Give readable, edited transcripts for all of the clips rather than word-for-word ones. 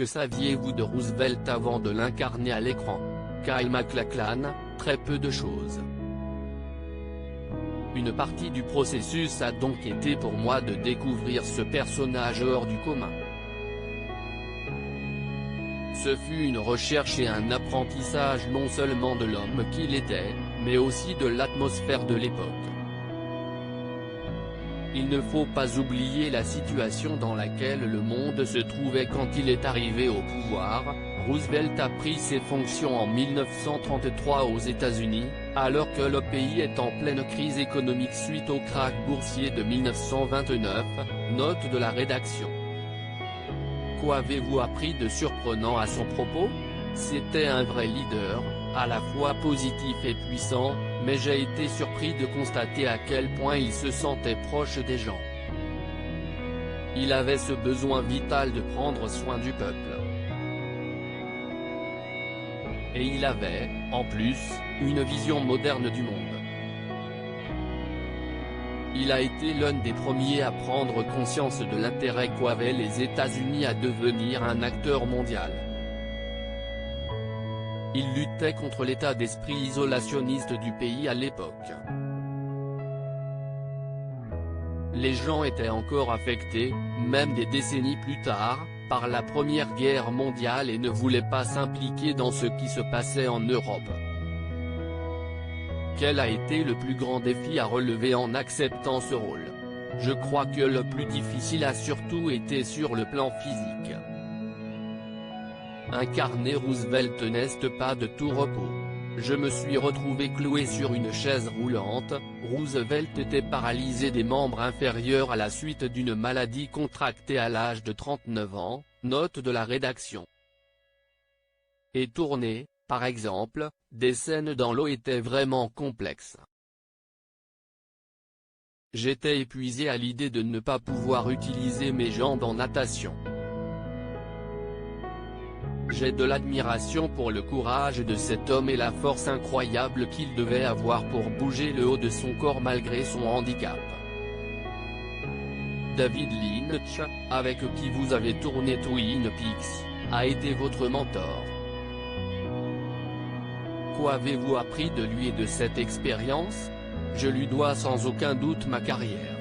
Que saviez-vous de Roosevelt avant de l'incarner à l'écran? Kyle MacLachlan, très peu de choses. Une partie du processus a donc été pour moi de découvrir ce personnage hors du commun. Ce fut une recherche et un apprentissage non seulement de l'homme qu'il était, mais aussi de l'atmosphère de l'époque. Il ne faut pas oublier la situation dans laquelle le monde se trouvait quand il est arrivé au pouvoir. Roosevelt a pris ses fonctions en 1933 aux États-Unis, alors que le pays est en pleine crise économique suite au krach boursier de 1929, note de la rédaction. Qu'avez-vous appris de surprenant à son propos? C'était un vrai leader, à la fois positif et puissant, mais j'ai été surpris de constater à quel point il se sentait proche des gens. Il avait ce besoin vital de prendre soin du peuple. Et il avait, en plus, une vision moderne du monde. Il a été l'un des premiers à prendre conscience de l'intérêt qu'avaient les États-Unis à devenir un acteur mondial. Il luttait contre l'état d'esprit isolationniste du pays à l'époque. Les gens étaient encore affectés, même des décennies plus tard, par la Première Guerre mondiale et ne voulaient pas s'impliquer dans ce qui se passait en Europe. Quel a été le plus grand défi à relever en acceptant ce rôle? Je crois que le plus difficile a surtout été sur le plan physique. Incarner Roosevelt n'est pas de tout repos. Je me suis retrouvé cloué sur une chaise roulante. Roosevelt était paralysé des membres inférieurs à la suite d'une maladie contractée à l'âge de 39 ans, note de la rédaction. Et tourner, par exemple, des scènes dans l'eau étaient vraiment complexes. J'étais épuisé à l'idée de ne pas pouvoir utiliser mes jambes en natation. J'ai de l'admiration pour le courage de cet homme et la force incroyable qu'il devait avoir pour bouger le haut de son corps malgré son handicap. David Lynch, avec qui vous avez tourné Twin Peaks, a été votre mentor. Qu'avez-vous appris de lui et de cette expérience? Je lui dois sans aucun doute ma carrière.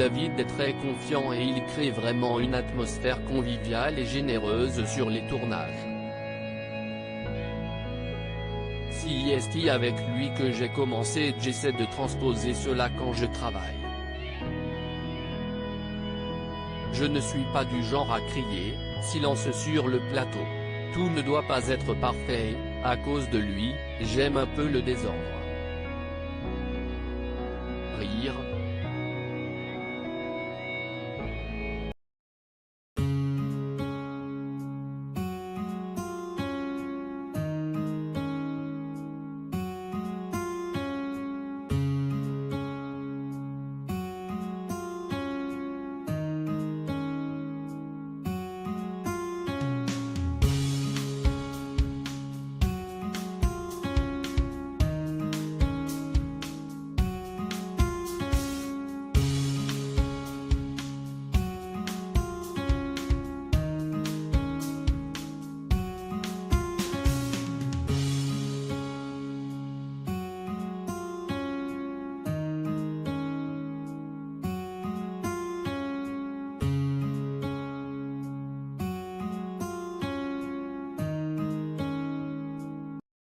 David est très confiant et il crée vraiment une atmosphère conviviale et généreuse sur les tournages. C'est avec lui que j'ai commencé et j'essaie de transposer cela quand je travaille. Je ne suis pas du genre à crier, silence sur le plateau. Tout ne doit pas être parfait, à cause de lui, j'aime un peu le désordre. Rire.